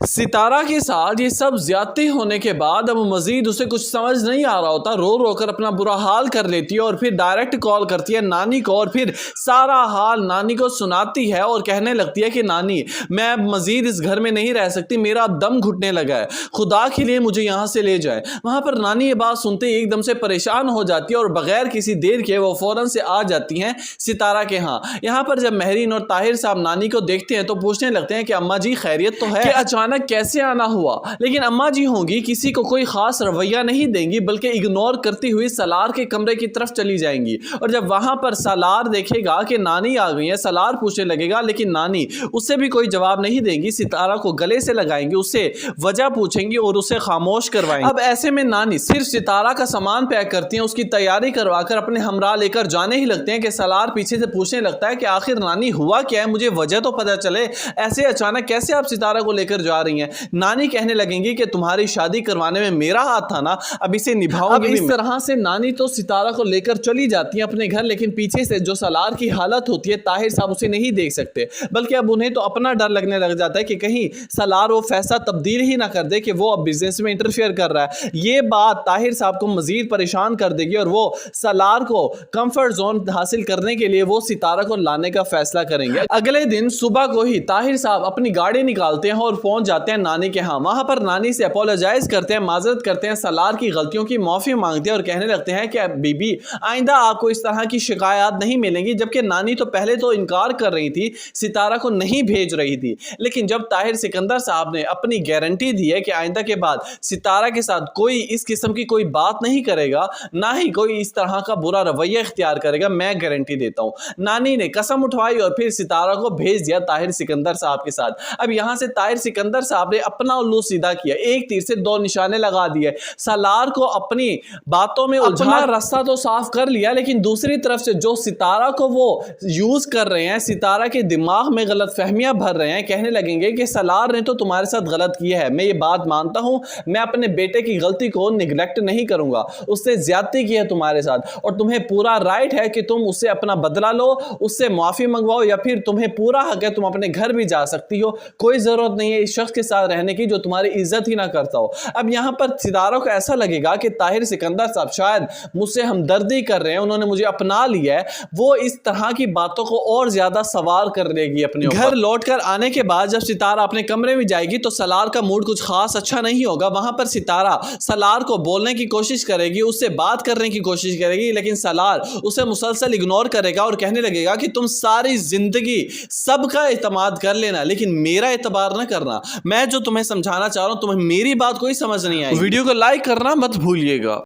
सितारा के साथ ये सब ज्यादती होने के बाद अब मजीद उसे कुछ समझ नहीं आ रहा होता, रो रो कर अपना बुरा हाल कर लेती है और फिर डायरेक्ट कॉल करती है नानी को और फिर सारा हाल नानी को सुनाती है और कहने लगती है कि नानी मैं अब मजीद इस घर में नहीं रह सकती, मेरा अब दम घुटने लगा है, खुदा के लिए मुझे यहाँ से ले जाए। वहाँ पर नानी ये बात सुनते ही एकदम से परेशान हो जाती है और बगैर किसी देर के वो फौरन से आ जाती हैं सितारा के यहाँ पर जब महरीन और ताहिर साहब नानी को देखते हैं तो पूछने लगते हैं कि अम्मा जी खैरियत तो है, कि अचानक कैसे आना हुआ। लेकिन अम्मा जी होंगी किसी को कोई खास रवैया नहीं देंगी बल्कि इग्नोर करती हुई सलार के कमरे की तरफ चली जाएंगी। और जब वहां पर सलार देखेगा कि नानी आ गई है, सलार पूछने लगेगा लेकिन नानी उससे भी कोई जवाब नहीं देंगी, सितारा को गले से लगाएंगी, उससे वजह पूछेंगी और उसे खामोश करवाएंगी। अब ऐसे में नानी सिर्फ सितारा का सामान पैक करती हैं, उसकी तैयारी करवाकर अपने हमरा लेकर जाने ही लगते हैं कि सलार पीछे से पूछने लगता है कि आखिर नानी हुआ क्या है, मुझे वजह तो पता चले, ऐसे अचानक कैसे आप सितारा को लेकर जा रही हैं। नानी कहने लगेंगी कि तुम्हारी शादी करवाने में मेरा हाथ था ना, अब इसे निभाऊंगी। अब इस तरह से नानी तो सितारा को लेकर चली जाती है अपने घर, लेकिन पीछे से जो सलार की हालत होती है ताहिर साहब उसे नहीं देख सकते, बल्कि अब उन्हें तो अपना डर लगने लग जाता है कि कहीं सलार वो फैसला तब्दील ही ना कर दे कि वो अब बिजनेस में इंटरफेयर कर रहा है। ये बात ताहिर साहब को मजीद परेशान कर देगी और वो सलार को कंफर्ट जोन हासिल करने के लिए वो सितारा को लाने का फैसला करेंगे। अगले दिन सुबह को ही ताहिर साहब अपनी गाड़ी निकालते हैं और पहुंच जाते हैं नानी के यहाँ। वहां पर नानी से अपोलोजाइज करते हैं, माजरत करते हैं, सलार की गलतियों की माफी मांगते हैं और कहने लगते हैं कि बीबी आइंदा आपको इस तरह की शिकायत नहीं मिलेंगी। जबकि नानी तो पहले तो इनकार कर रही थी, सितारा को नहीं भेज रही थी, लेकिन जब ताहिर सिकंदर साहब ने अपनी गारंटी दी है कि आइंदा के बाद सितारा के साथ कोई इस किस्म की कोई बात नहीं करेगा, ना ही कोई इस तरह का बुरा रवैया इख्तियार करेगा, मैं गारंटी देता हूं। नानी ने कसम उठवाई और फिर सितारा को भेज दिया ताहिर सिकंदर साहब के साथ। अब यहां से ताहिर सिकंदर साहब ने अपना उल्लू सीधा किया, एक तीर से दो निशाने लगा दिए। सलार को अपनी बातों में अपना रास्ता तो साफ कर लिया, लेकिन दूसरी तरफ से जो सितारा को वो यूज कर रहे हैं, सितारा के दिमाग में गलत फहमियां भर रहे हैं, कहने लगेंगे कि सलार ने तो तुम्हारे साथ गलत किया है, मैं ये बात मानता हूं, मैं अपने बेटे की गलती को निगलेक्ट नहीं करूंगा, उससे ज्यादती की है तुम्हारे साथ और तुम्हें पूरा राइट है कि तुम उससे अपना बदला लो, उससे माफी मंगवाओ या फिर तुम्हें पूरा हक है तुम अपने घर भी जा सकती हो, कोई जरूरत नहीं है इस शख्स के साथ रहने की जो तुम्हारी इज्जत ही ना करता हो। अब यहां पर सितारा को ऐसा लगेगा कि ताहिर सिकंदर साहब शायद मुझसे हमदर्दी कर रहे हैं, उन्होंने मुझे अपना लिया है, वो इस तरह की बातों को और ज्यादा सवार कर लेगी अपने ऊपर। घर लौटकर आने के बाद जब सितारा अपने कमरे में जाएगी तो सलार का मूड कुछ खास अच्छा नहीं होगा। वहां पर सितारा सलार को बोलने की कोशिश करेगी, उससे बात करने की कोशिश करेगी, लेकिन सलार उसे मुसलसल इग्नोर करेगा और कहने लगेगा कि तुम सारी जिंदगी सबका एतमाद कर लेना लेकिन मेरा एतबार ना करना, मैं जो तुम्हें समझाना चाह रहा हूं तुम्हें मेरी बात कोई समझ नहीं आई। वीडियो को लाइक करना मत भूलिएगा।